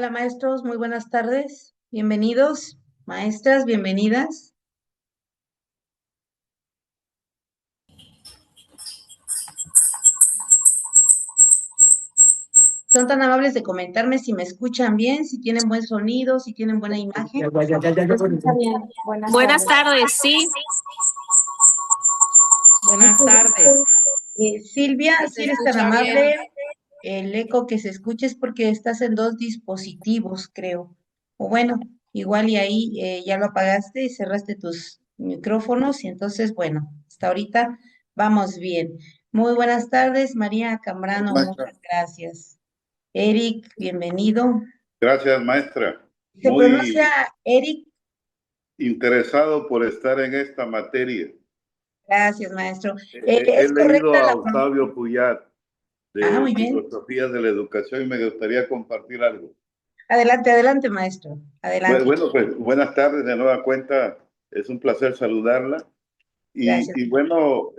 Hola maestros, muy buenas tardes. Bienvenidos. Maestras, bienvenidas. Son tan amables de comentarme si me escuchan bien, si tienen buen sonido, si tienen buena imagen. Se escucha bien. Buenas Buenas tardes. tardes, sí. Buenas Buenas tardes. Silvia, Sí si se eres tan escucha bien. amable, el eco que se escucha es porque estás en dos dispositivos, creo. O bueno, igual y ahí ya lo apagaste y cerraste tus micrófonos y entonces, bueno, hasta ahorita vamos bien. Muy buenas tardes, María Cambrano, Maestra. muchas gracias. Eric, bienvenido. Gracias, maestra. ¿Se pronuncia Muy Eric? interesado por estar en esta materia. Gracias, maestro. He ¿Es leído correcta a la Octavio pronunciación? Puyat Ah, de muy bien. Filosofía de la Educación y me gustaría compartir algo. Adelante, adelante, maestro. Adelante. Bueno, pues buenas tardes de nueva cuenta. Es un placer saludarla. Gracias. Y bueno,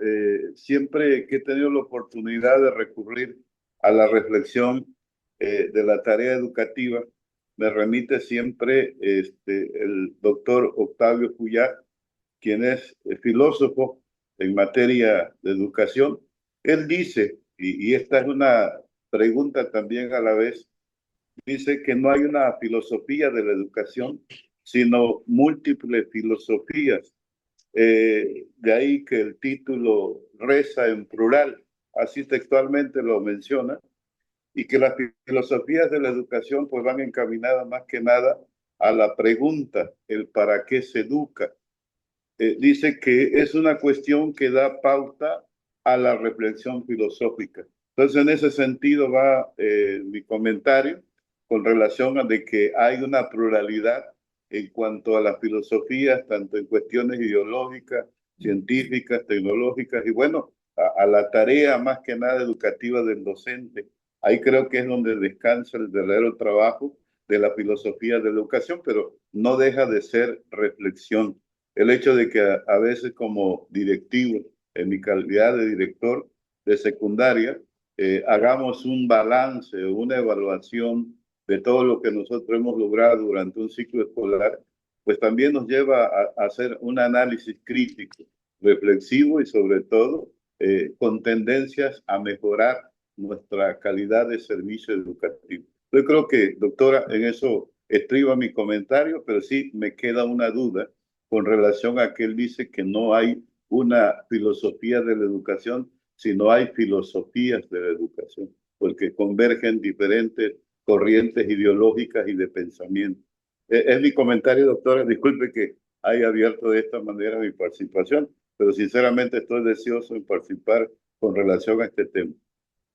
siempre que he tenido la oportunidad de recurrir a la reflexión de la tarea educativa, me remite siempre el doctor Octavio Puyat, quien es filósofo en materia de educación. Él dice, y esta es una pregunta también a la vez, dice que no hay una filosofía de la educación, sino múltiples filosofías. De ahí que el título reza en plural, así textualmente lo menciona, y que las filosofías de la educación pues van encaminadas más que nada a la pregunta, el para qué se educa. Dice que es una cuestión que da pauta a la reflexión filosófica. Entonces, en ese sentido va mi comentario con relación a de que hay una pluralidad en cuanto a las filosofías, tanto en cuestiones ideológicas, científicas, tecnológicas, y bueno, a la tarea más que nada educativa del docente. Ahí creo que es donde descansa el verdadero trabajo de la filosofía de la educación, pero no deja de ser reflexión. El hecho de que a veces como directivo, en mi calidad de director de secundaria, hagamos un balance o una evaluación de todo lo que nosotros hemos logrado durante un ciclo escolar, pues también nos lleva a hacer un análisis crítico, reflexivo y sobre todo con tendencias a mejorar nuestra calidad de servicio educativo. Yo creo que, doctora, en eso estriba mi comentario, pero sí me queda una duda con relación a que él dice que no hay una filosofía de la educación, sino hay filosofías de la educación, porque convergen diferentes corrientes ideológicas y de pensamiento. Es mi comentario, doctora. Disculpe que haya abierto de esta manera mi participación, pero sinceramente estoy deseoso de participar con relación a este tema.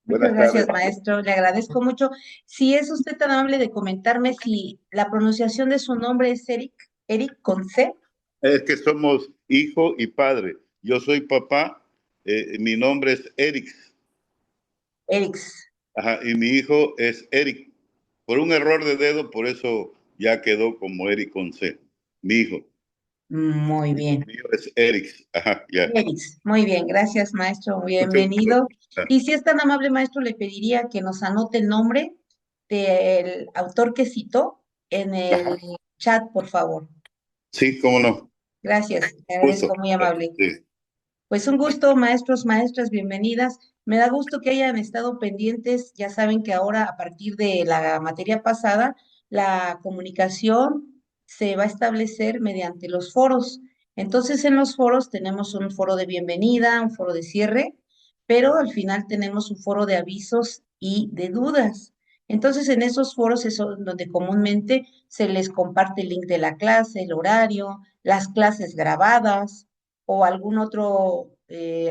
Muchas Buenas gracias, tardes. maestro. Le agradezco mucho. Si es usted tan amable de comentarme si la pronunciación de su nombre es Eric, Eric con C. Es que somos hijo y padre. Yo soy papá, mi nombre es Eric. Erix. Ajá, y mi hijo es Eric. Por un error de dedo, por eso ya quedó como Eric con C. Mi hijo. Muy bien. Mi hijo es Eric. Ajá, ya. Erix. Muy bien. Gracias, maestro. Mucho gusto. Bienvenido. Y si es tan amable, maestro, le pediría que nos anote el nombre del autor que citó en el Ajá. chat, por favor. Sí, cómo no. Gracias. Le Gusto. agradezco, muy amable. Sí. Pues un gusto, maestros, maestras, bienvenidas. Me da gusto que hayan estado pendientes. Ya saben que ahora, a partir de la materia pasada, la comunicación se va a establecer mediante los foros. Entonces, en los foros tenemos un foro de bienvenida, un foro de cierre, pero al final tenemos un foro de avisos y de dudas. Entonces, en esos foros es donde comúnmente se les comparte el link de la clase, el horario, las clases grabadas o algún otro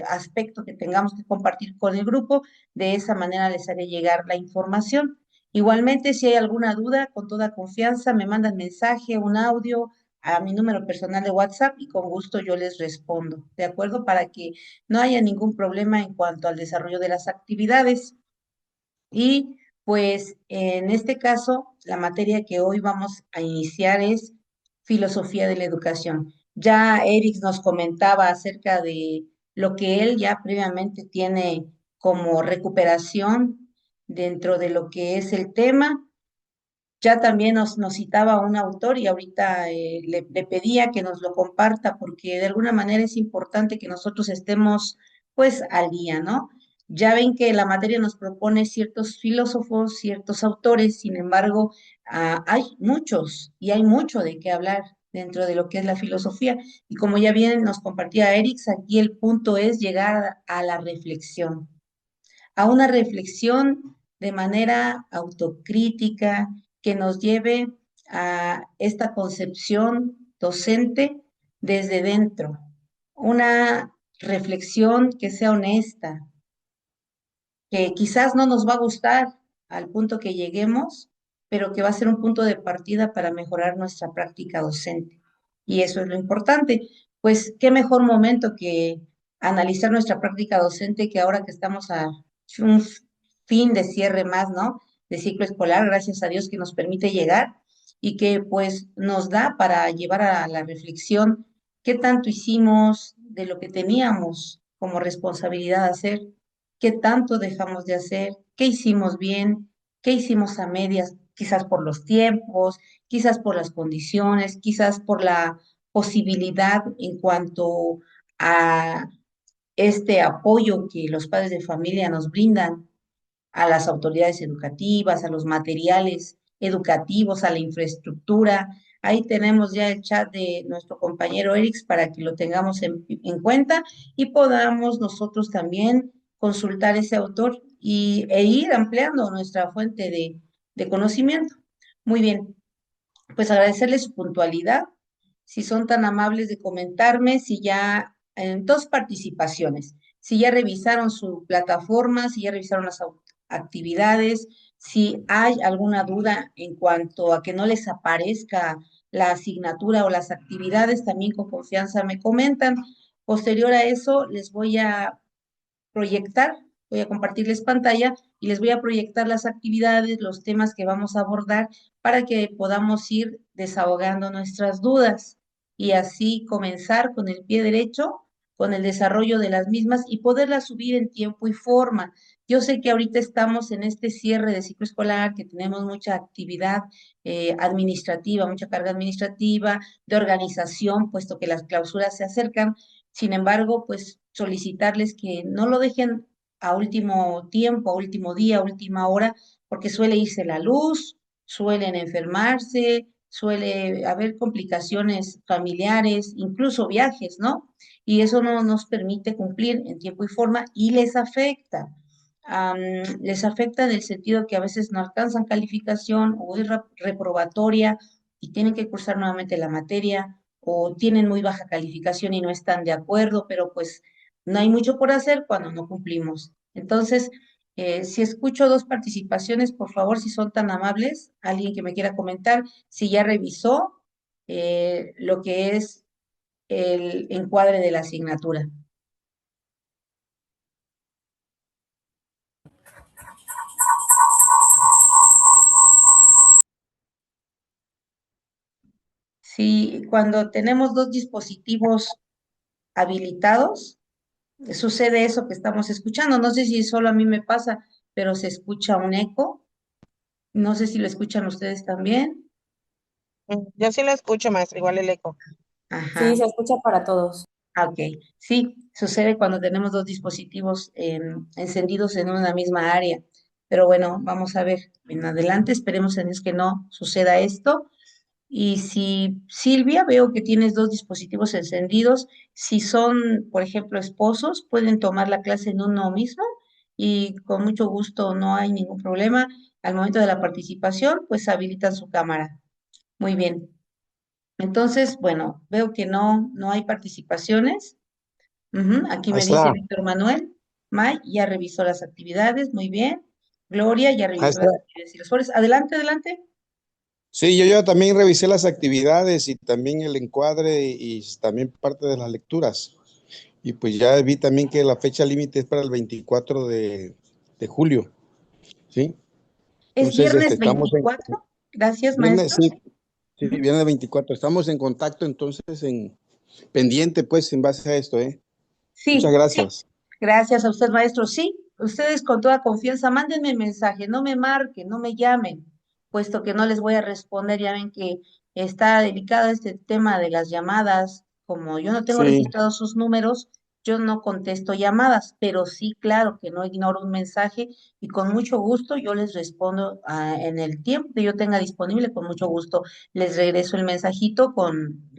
aspecto que tengamos que compartir con el grupo. De esa manera les haré llegar la información. Igualmente, si hay alguna duda, con toda confianza, me mandan mensaje, un audio a mi número personal de WhatsApp y con gusto yo les respondo, ¿de acuerdo? Para que no haya ningún problema en cuanto al desarrollo de las actividades. Y pues en este caso, la materia que hoy vamos a iniciar es filosofía de la educación. Ya Eric nos comentaba acerca de lo que él ya previamente tiene como recuperación dentro de lo que es el tema. Ya también nos citaba un autor y ahorita le pedía que nos lo comparta porque de alguna manera es importante que nosotros estemos pues al día, ¿no? Ya ven que la materia nos propone ciertos filósofos, ciertos autores, sin embargo, hay muchos y hay mucho de qué hablar dentro de lo que es la filosofía. Y como ya bien nos compartía Erix, aquí el punto es llegar a la reflexión, a una reflexión de manera autocrítica que nos lleve a esta concepción docente desde dentro, una reflexión que sea honesta, que quizás no nos va a gustar al punto que lleguemos, pero que va a ser un punto de partida para mejorar nuestra práctica docente. Y eso es lo importante. Pues qué mejor momento que analizar nuestra práctica docente que ahora que estamos a un fin de cierre más, ¿no? De ciclo escolar, gracias a Dios que nos permite llegar y que pues nos da para llevar a la reflexión qué tanto hicimos de lo que teníamos como responsabilidad hacer, qué tanto dejamos de hacer, qué hicimos bien, qué hicimos a medias, quizás por los tiempos, quizás por las condiciones, quizás por la posibilidad en cuanto a este apoyo que los padres de familia nos brindan a las autoridades educativas, a los materiales educativos, a la infraestructura. Ahí tenemos ya el chat de nuestro compañero Erix para que lo tengamos en cuenta y podamos nosotros también consultar ese autor e ir ampliando nuestra fuente de conocimiento. Muy bien, pues agradecerles su puntualidad, si son tan amables de comentarme, si ya, en dos participaciones, si ya revisaron su plataforma, si ya revisaron las actividades, si hay alguna duda en cuanto a que no les aparezca la asignatura o las actividades, también con confianza me comentan. Posterior a eso, les voy a proyectar, voy a compartirles pantalla y les voy a proyectar las actividades, los temas que vamos a abordar para que podamos ir desahogando nuestras dudas y así comenzar con el pie derecho, con el desarrollo de las mismas y poderlas subir en tiempo y forma. Yo sé que ahorita estamos en este cierre de ciclo escolar, que tenemos mucha actividad administrativa, mucha carga administrativa, de organización, puesto que las clausuras se acercan. Sin embargo, pues solicitarles que no lo dejen a último tiempo, a último día, a última hora, porque suele irse la luz, suelen enfermarse, suele haber complicaciones familiares, incluso viajes, ¿no? Y eso no nos permite cumplir en tiempo y forma y les afecta. Les afecta en el sentido que a veces no alcanzan calificación o es reprobatoria y tienen que cursar nuevamente la materia o tienen muy baja calificación y no están de acuerdo, pero pues no hay mucho por hacer cuando no cumplimos. Entonces, si escucho dos participaciones, por favor, si son tan amables, alguien que me quiera comentar si ya revisó lo que es el encuadre de la asignatura. Si cuando tenemos dos dispositivos habilitados, sucede eso que estamos escuchando. No sé si solo a mí me pasa, pero se escucha un eco. No sé si lo escuchan ustedes también. Yo sí lo escucho, maestra, igual el eco. Ajá, Sí, se escucha para todos. ok. Sí, sucede cuando tenemos dos dispositivos encendidos en una misma área. Pero bueno, vamos a ver en adelante. Esperemos en Dios que no suceda esto. Y si Silvia, veo que tienes dos dispositivos encendidos, si son, por ejemplo, esposos, pueden tomar la clase en uno mismo y con mucho gusto no hay ningún problema. Al momento de la participación, pues habilitan su cámara. Muy bien. Entonces, bueno, veo que no hay participaciones. Ujú, aquí me dice Maestra, Víctor Manuel. May ya revisó las actividades, muy bien. Gloria ya revisó maestra, las actividades y los foros. Adelante, adelante. sí, yo también revisé las actividades y también el encuadre y también parte de las lecturas. Y pues ya vi también que la fecha límite es para el 24 de julio, ¿sí? Es Entonces, viernes estamos en veinticuatro. Gracias, viernes, maestro. sí, sí, Ujú. viernes 24. Estamos en contacto entonces en pendiente, pues, en base a esto, ¿eh? Muchas Sí, gracias. gracias a usted, maestro. Sí, ustedes con toda confianza, mándenme mensaje, no me marquen, no me llamen. puesto que no les voy a responder, ya ven que está delicado este tema de las llamadas, como yo no tengo Sí, registrados sus números, yo no contesto llamadas, pero sí, claro que no ignoro un mensaje y con mucho gusto yo les respondo en el tiempo que yo tenga disponible, con mucho gusto les regreso el mensajito con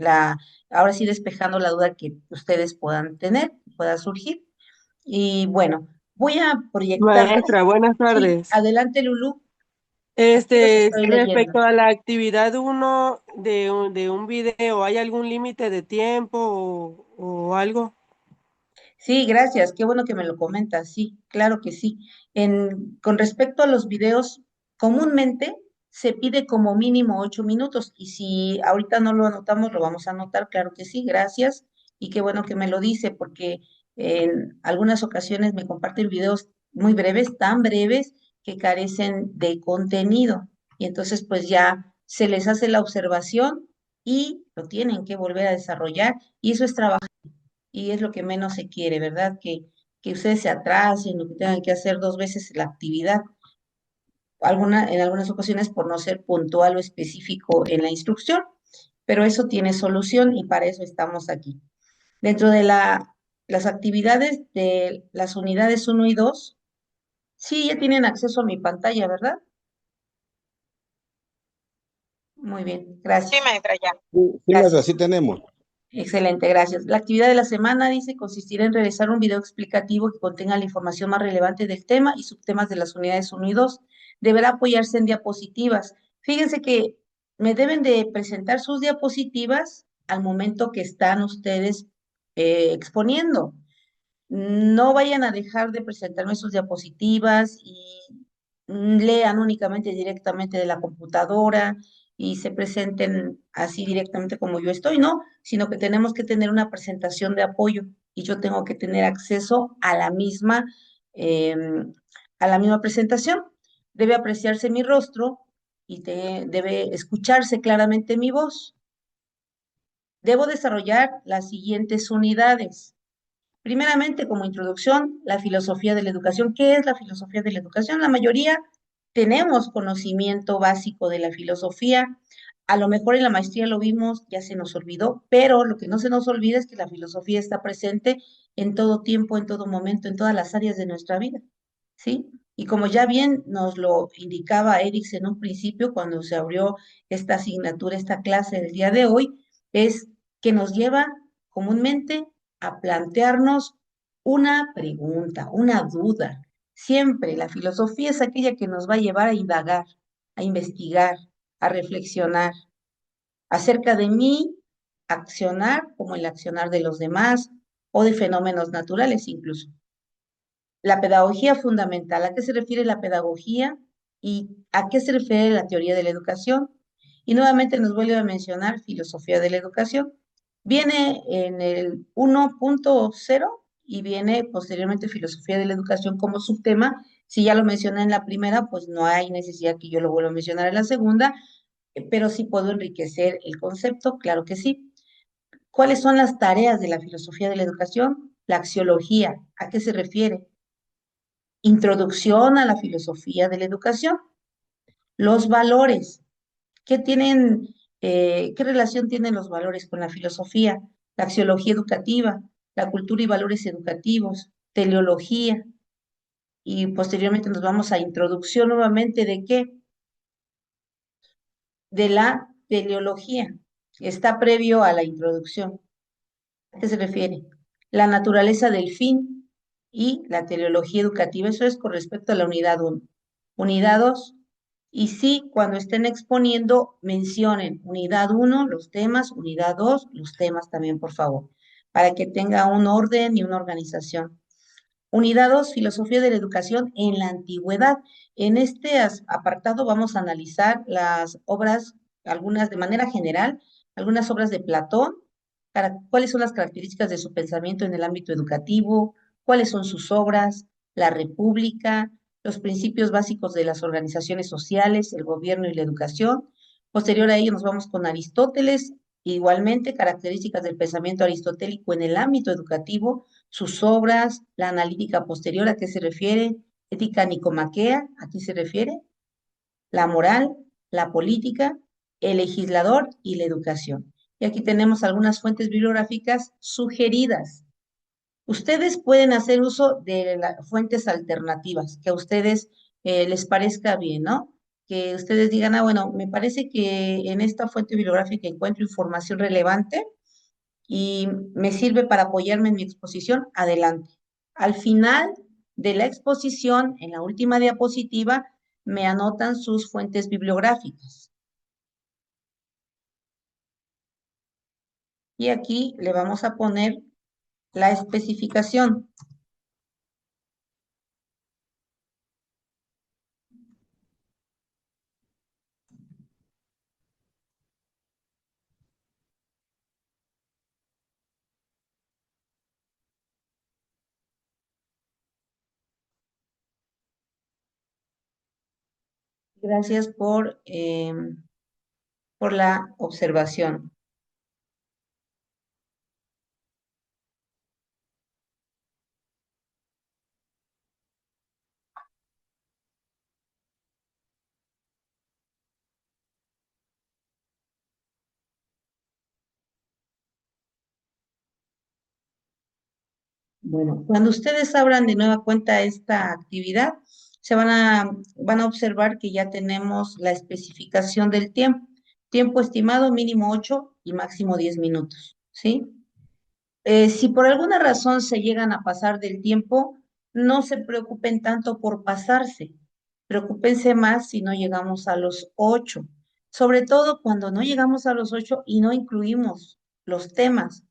ahora sí despejando la duda que ustedes puedan tener, pueda surgir. Y bueno, voy a proyectarles. Maestra, buenas Sí, tardes. adelante, Lulú, aquí los estoy leyendo. Respecto a la actividad uno de un video, ¿hay algún límite de tiempo o algo? Sí, gracias, qué bueno que me lo comentas, sí, claro que sí. Con respecto a los videos, comúnmente se pide como mínimo 8 minutos y si ahorita no lo anotamos, lo vamos a anotar, claro que sí, gracias y qué bueno que me lo dice porque en algunas ocasiones me comparten videos muy breves, tan breves que carecen de contenido y entonces pues ya se les hace la observación y lo tienen que volver a desarrollar y eso es trabajo y es lo que menos se quiere, ¿verdad? Que ustedes se atrasen o que tengan que hacer 2 veces la actividad, en algunas ocasiones por no ser puntual o específico en la instrucción, pero eso tiene solución y para eso estamos aquí. Dentro de las actividades de las unidades 1 y 2, sí, ya tienen acceso a mi pantalla, ¿verdad? Muy bien, Sí, gracias. maestra, ya. sí, sí, maestra, Gracias. sí tenemos. Excelente, gracias. La actividad de la semana, dice, consistirá en realizar un video explicativo que contenga la información más relevante del tema y subtemas de las unidades 1 y 2. Deberá apoyarse en diapositivas. Fíjense que me deben de presentar sus diapositivas al momento que están ustedes exponiendo. No vayan a dejar de presentarme sus diapositivas y lean únicamente directamente de la computadora y se presenten así directamente como yo estoy, ¿no? Sino que tenemos que tener una presentación de apoyo y yo tengo que tener acceso a la misma presentación. Debe apreciarse mi rostro y debe escucharse claramente mi voz. Debo desarrollar las siguientes unidades. Primeramente, como introducción, la filosofía de la educación. ¿Qué es la filosofía de la educación? La mayoría tenemos conocimiento básico de la filosofía. A lo mejor en la maestría lo vimos, ya se nos olvidó, pero lo que no se nos olvida es que la filosofía está presente en todo tiempo, en todo momento, en todas las áreas de nuestra vida, ¿sí? Y como ya bien nos lo indicaba Erix en un principio, cuando se abrió esta asignatura, esta clase del día de hoy, es que nos lleva comúnmente a plantearnos una pregunta, una duda. Siempre la filosofía es aquella que nos va a llevar a indagar, a investigar, a reflexionar acerca de mí, accionar como el accionar de los demás o de fenómenos naturales incluso. La pedagogía fundamental, ¿a qué se refiere la pedagogía y a qué se refiere la teoría de la educación? Y nuevamente nos vuelve a mencionar filosofía de la educación. Viene en el 1.0 y viene posteriormente filosofía de la educación como subtema. Si ya lo mencioné en la primera, pues no hay necesidad que yo lo vuelva a mencionar en la segunda, pero sí puedo enriquecer el concepto, claro que sí. ¿Cuáles son las tareas de la filosofía de la educación? La axiología, ¿a qué se refiere? Introducción a la filosofía de la educación. Los valores. ¿Qué relación tienen los valores con la filosofía? La axiología educativa, la cultura y valores educativos, teleología. Y posteriormente nos vamos a introducción nuevamente de qué? De la teleología. Está previo a la introducción. ¿A qué se refiere? La naturaleza del fin y la teleología educativa. Eso es con respecto a la unidad 1. Unidad 2. Y sí, cuando estén exponiendo, mencionen unidad 1, los temas, unidad 2, los temas también, por favor, para que tenga un orden y una organización. Unidad 2, filosofía de la educación en la antigüedad. En este apartado vamos a analizar las obras, algunas de manera general, algunas obras de Platón, cuáles son las características de su pensamiento en el ámbito educativo, cuáles son sus obras, la República, los principios básicos de las organizaciones sociales, el gobierno y la educación. Posterior a ello nos vamos con Aristóteles, igualmente características del pensamiento aristotélico en el ámbito educativo, sus obras, la analítica posterior, ¿a qué se refiere? Ética nicomaquea, ¿a qué se refiere? La moral, la política, el legislador y la educación. Y aquí tenemos algunas fuentes bibliográficas sugeridas. Ustedes pueden hacer uso de las fuentes alternativas que a ustedes les parezca bien, ¿no? Que ustedes digan, ah, bueno, me parece que en esta fuente bibliográfica encuentro información relevante y me sirve para apoyarme en mi exposición, adelante. Al final de la exposición, en la última diapositiva, me anotan sus fuentes bibliográficas. Y aquí le vamos a poner la especificación. Gracias por la observación. Bueno, cuando ustedes abran de nueva cuenta esta actividad, van a observar que ya tenemos la especificación del tiempo. Tiempo estimado mínimo 8 y máximo 10 minutos, ¿sí? Si por alguna razón se llegan a pasar del tiempo, no se preocupen tanto por pasarse, preocúpense más si no llegamos a los 8, sobre todo cuando no llegamos a los 8 y no incluimos los temas.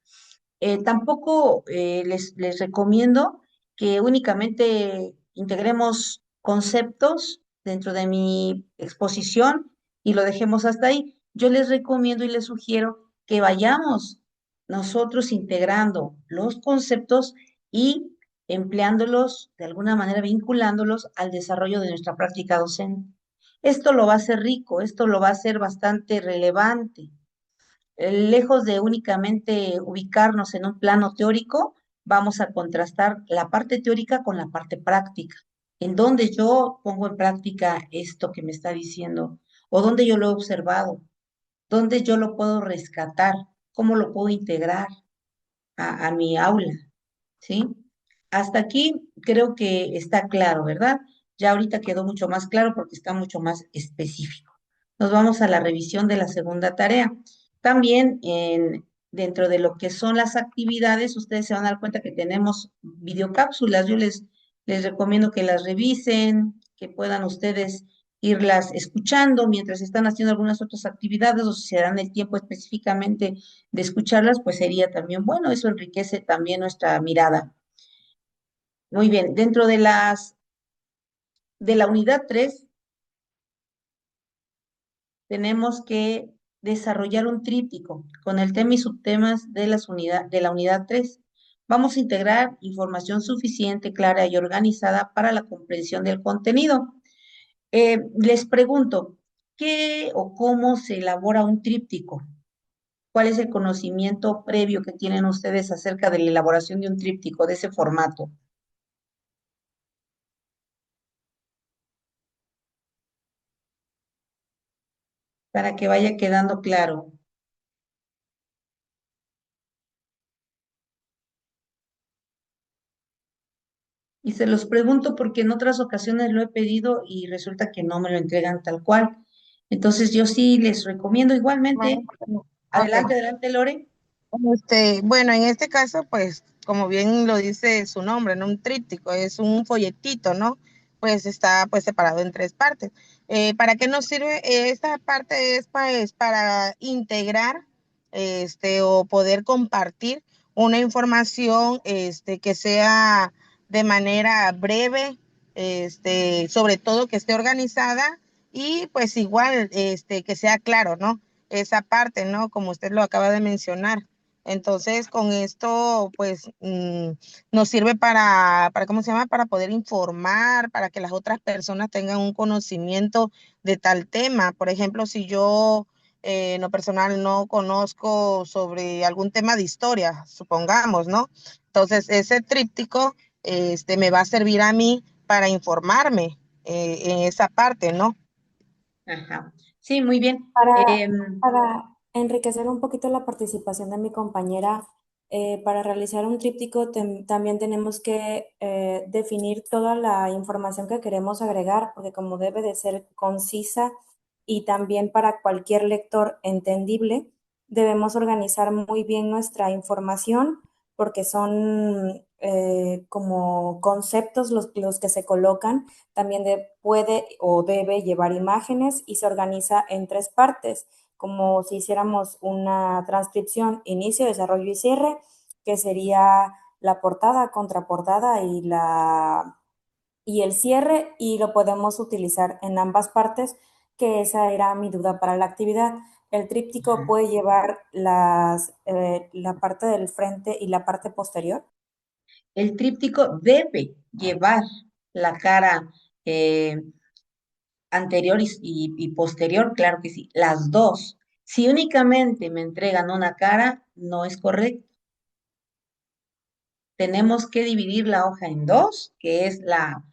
Tampoco les recomiendo que únicamente integremos conceptos dentro de mi exposición y lo dejemos hasta ahí. Yo les recomiendo y les sugiero que vayamos nosotros integrando los conceptos y empleándolos de alguna manera, vinculándolos al desarrollo de nuestra práctica docente. Esto lo va a hacer rico, esto lo va a hacer bastante relevante. Lejos de únicamente ubicarnos en un plano teórico, vamos a contrastar la parte teórica con la parte práctica, en donde yo pongo en práctica esto que me está diciendo, o donde yo lo he observado, donde yo lo puedo rescatar, cómo lo puedo integrar a mi aula, ¿sí? Hasta aquí creo que está claro, ¿verdad? Ya ahorita quedó mucho más claro porque está mucho más específico. Nos vamos a la revisión de la segunda tarea. También dentro de lo que son las actividades, ustedes se van a dar cuenta que tenemos videocápsulas. Les recomiendo que las revisen, que puedan ustedes irlas escuchando mientras están haciendo algunas otras actividades o si se dan el tiempo específicamente de escucharlas, pues sería también bueno, eso enriquece también nuestra mirada. Muy bien, dentro de la unidad 3 tenemos que desarrollar un tríptico con el tema y subtemas de la unidad 3. Vamos a integrar información suficiente, clara y organizada para la comprensión del contenido. Les pregunto, ¿qué o cómo se elabora un tríptico? ¿Cuál es el conocimiento previo que tienen ustedes acerca de la elaboración de un tríptico, de ese formato? Para que vaya quedando claro. Y se los pregunto porque en otras ocasiones lo he pedido y resulta que no me lo entregan tal cual. Entonces yo sí les recomiendo igualmente. Ok. Adelante, adelante, Lore. Bueno, en este caso, pues, como bien lo dice su nombre, ¿no? Un tríptico, es un folletito, ¿no? Pues está pues separado en tres partes. ¿Para qué nos sirve? Esta parte es pues, para integrar o poder compartir una información que sea de manera breve, sobre todo que esté organizada y pues igual que sea claro, ¿no? Esa parte, ¿no? Como usted lo acaba de mencionar. Entonces, con esto, pues, nos sirve ¿cómo se llama? Para poder informar, para que las otras personas tengan un conocimiento de tal tema. Por ejemplo, si yo, en lo personal, no conozco sobre algún tema de historia, supongamos, ¿no? Entonces, ese tríptico, me va a servir a mí para informarme en esa parte, ¿no? Ajá. Sí, muy bien. Para, para enriquecer un poquito la participación de mi compañera, para realizar un tríptico también tenemos que definir toda la información que queremos agregar, porque como debe de ser concisa y también para cualquier lector entendible, debemos organizar muy bien nuestra información, porque son como conceptos los que se colocan. También puede o debe llevar imágenes y se organiza en tres partes, como si hiciéramos una transcripción, inicio, desarrollo y cierre, que sería la portada, contraportada y el cierre, y lo podemos utilizar en ambas partes, que esa era mi duda para la actividad. El tríptico puede llevar la parte del frente y la parte posterior. El tríptico debe llevar la cara eh, anterior y posterior, claro que sí, las dos. Si únicamente me entregan una cara, no es correcto. Tenemos que dividir la hoja en dos, que es la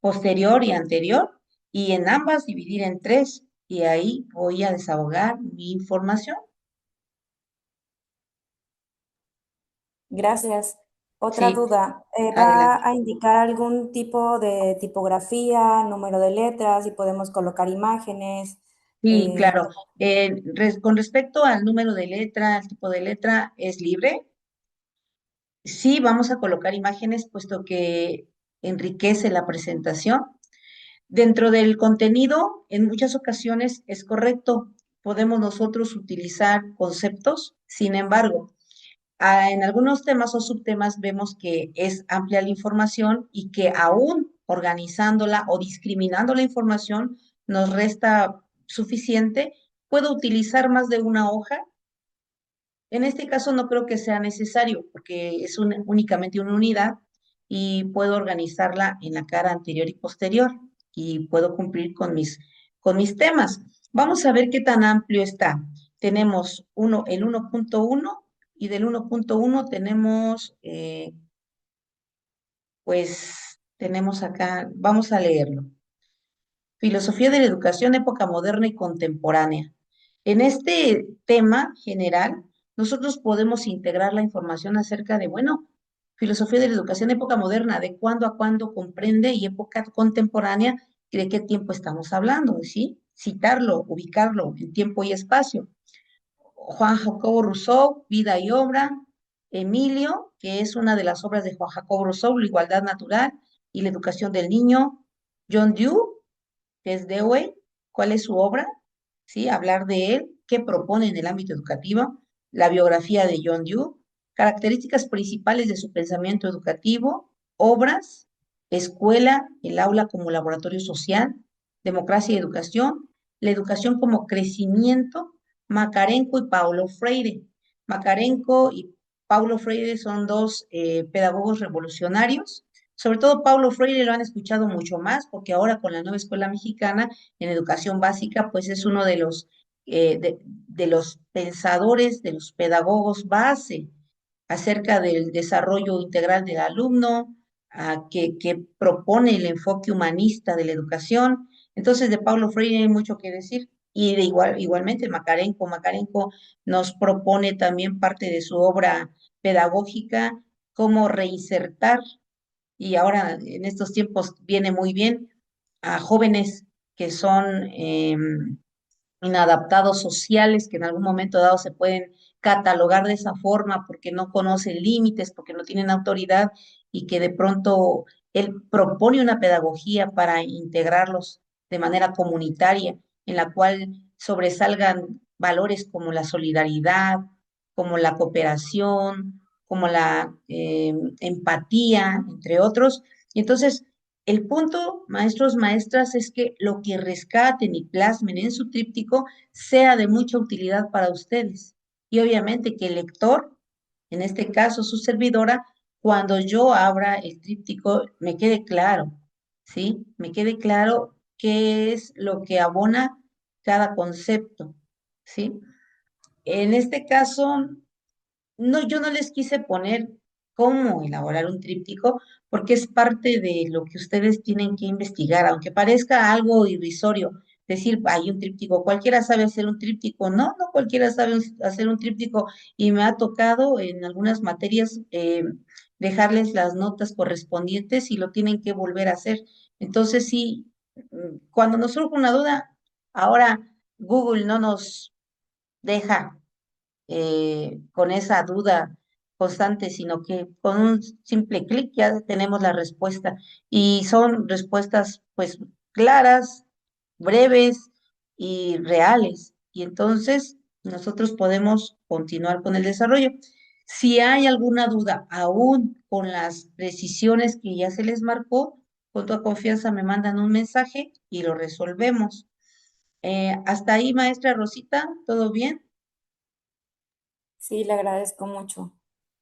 posterior y anterior, y en ambas dividir en tres, y ahí voy a desahogar mi información. Gracias. Otra Sí, duda, ¿va adelante. a indicar algún tipo de tipografía, número de letras y podemos colocar imágenes? Sí, Eh, claro. Con respecto al número de letra, al tipo de letra, es libre. Sí, vamos a colocar imágenes, puesto que enriquece la presentación. Dentro del contenido, en muchas ocasiones es correcto, podemos nosotros utilizar conceptos, sin embargo, en algunos temas o subtemas vemos que es amplia la información y que aún organizándola o discriminando la información nos resta suficiente. Puedo utilizar más de una hoja. En este caso no creo que sea necesario porque es únicamente una unidad y puedo organizarla en la cara anterior y posterior y puedo cumplir con mis temas. Vamos a ver qué tan amplio está. Tenemos el 1.1 y del 1.1 tenemos, pues tenemos acá, vamos a leerlo. Filosofía de la educación, época moderna y contemporánea. En este tema general, nosotros podemos integrar la información acerca de, bueno, filosofía de la educación, época moderna, de cuándo a cuándo comprende y época contemporánea, y de qué tiempo estamos hablando, ¿sí? Citarlo, ubicarlo en tiempo y espacio. Juan Jacobo Rousseau, Vida y Obra. Emilio, que es una de las obras de Juan Jacobo Rousseau, La igualdad natural y la educación del niño. John Dewey, que es Dewey, cuál es su obra, ¿sí? Hablar de él, qué propone en el ámbito educativo, la biografía de John Dewey, características principales de su pensamiento educativo, obras, escuela, el aula como laboratorio social, democracia y educación, la educación como crecimiento, Macarenco y Paulo Freire. Macarenco y Paulo Freire son dos pedagogos revolucionarios. Sobre todo Paulo Freire lo han escuchado mucho más porque ahora con la nueva escuela mexicana en educación básica, pues es uno de los pensadores, de los pedagogos base acerca del desarrollo integral del alumno, que propone el enfoque humanista de la educación. Entonces, de Paulo Freire hay mucho que decir. Y igualmente Macarenco nos propone también parte de su obra pedagógica, cómo reinsertar, y ahora en estos tiempos viene muy bien a jóvenes que son inadaptados sociales, que en algún momento dado se pueden catalogar de esa forma porque no conocen límites, porque no tienen autoridad y que de pronto él propone una pedagogía para integrarlos de manera comunitaria, en la cual sobresalgan valores como la solidaridad, como la cooperación, como la empatía, entre otros. Y entonces, el punto, maestros, maestras, es que lo que rescaten y plasmen en su tríptico sea de mucha utilidad para ustedes. Y obviamente que el lector, en este caso su servidora, cuando yo abra el tríptico, me quede claro, ¿sí? Me quede claro qué es lo que abona cada concepto, ¿sí? En este caso, no, yo no les quise poner cómo elaborar un tríptico, porque es parte de lo que ustedes tienen que investigar, aunque parezca algo irrisorio, decir, hay un tríptico, cualquiera sabe hacer un tríptico, no, no cualquiera sabe hacer un tríptico y me ha tocado en algunas materias dejarles las notas correspondientes y lo tienen que volver a hacer. Entonces, sí, cuando nos surge una duda, ahora Google no nos deja con esa duda constante, sino que con un simple clic ya tenemos la respuesta y son respuestas pues claras, breves y reales. Y entonces nosotros podemos continuar con el desarrollo. Si hay alguna duda, aún con las precisiones que ya se les marcó, con toda confianza me mandan un mensaje y lo resolvemos. Hasta ahí, maestra Rosita, ¿todo bien? Sí, le agradezco mucho.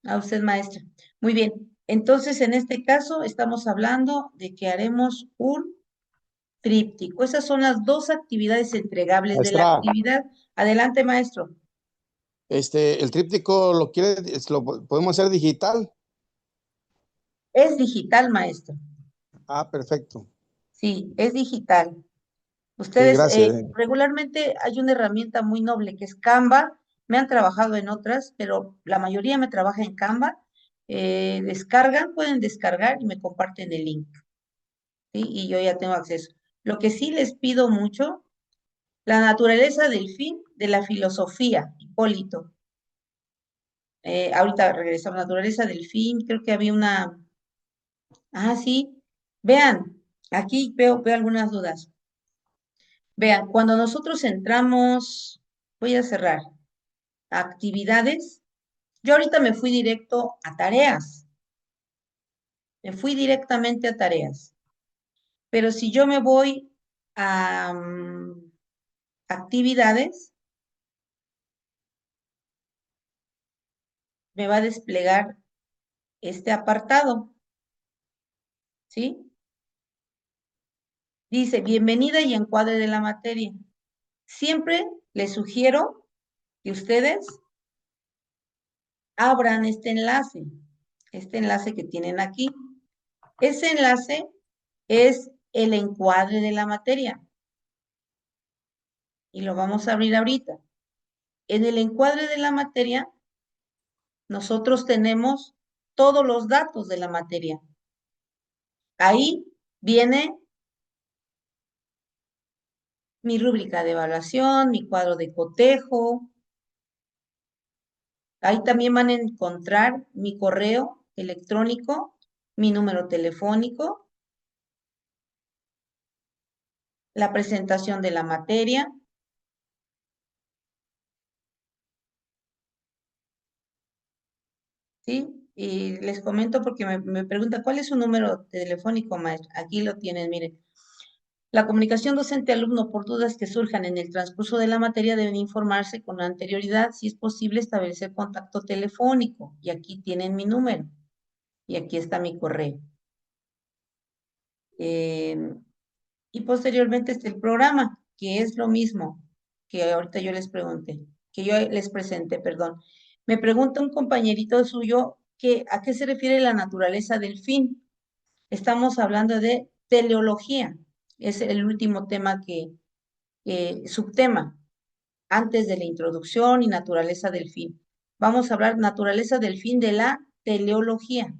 A usted, maestra. Muy bien. Entonces, en este caso, estamos hablando de que haremos un tríptico. Esas son las dos actividades entregables de la Maestra, actividad. Adelante, maestro. el tríptico lo podemos hacer digital. Es digital, maestro. Ah, perfecto. Sí, es digital. Sí, Ustedes, gracias. regularmente hay una herramienta muy noble que es Canva. Me han trabajado en otras, pero la mayoría me trabaja en Canva. Descargan, pueden descargar y me comparten el link, ¿sí? Y yo ya tengo acceso. Lo que sí les pido mucho, la naturaleza del fin de la filosofía, Hipólito. Ahorita regresamos, naturaleza del fin, creo que había una. Ah, sí. Vean, aquí veo algunas dudas. Vean, cuando nosotros entramos, voy a cerrar, actividades, yo ahorita me fui directo a tareas, me fui directamente a tareas, pero si yo me voy a actividades, me va a desplegar este apartado, ¿sí? Dice, bienvenida y encuadre de la materia. Siempre les sugiero que ustedes abran este enlace que tienen aquí. Ese enlace es el encuadre de la materia y lo vamos a abrir ahorita. En el encuadre de la materia, nosotros tenemos todos los datos de la materia. Ahí viene mi rúbrica de evaluación, mi cuadro de cotejo. Ahí también van a encontrar mi correo electrónico, mi número telefónico, la presentación de la materia, ¿sí? Y les comento porque me pregunta, ¿cuál es su número telefónico, maestra? Aquí lo tienen, miren. La comunicación docente-alumno por dudas que surjan en el transcurso de la materia deben informarse con anterioridad si es posible establecer contacto telefónico. Y aquí tienen mi número y aquí está mi correo. Y posteriormente está el programa, que es lo mismo que ahorita yo les pregunté, que yo les presenté, perdón. Me pregunta un compañerito suyo que a qué se refiere la naturaleza del fin. Estamos hablando de teleología. Es el último tema subtema, antes de la introducción y naturaleza del fin. Vamos a hablar naturaleza del fin de la teleología.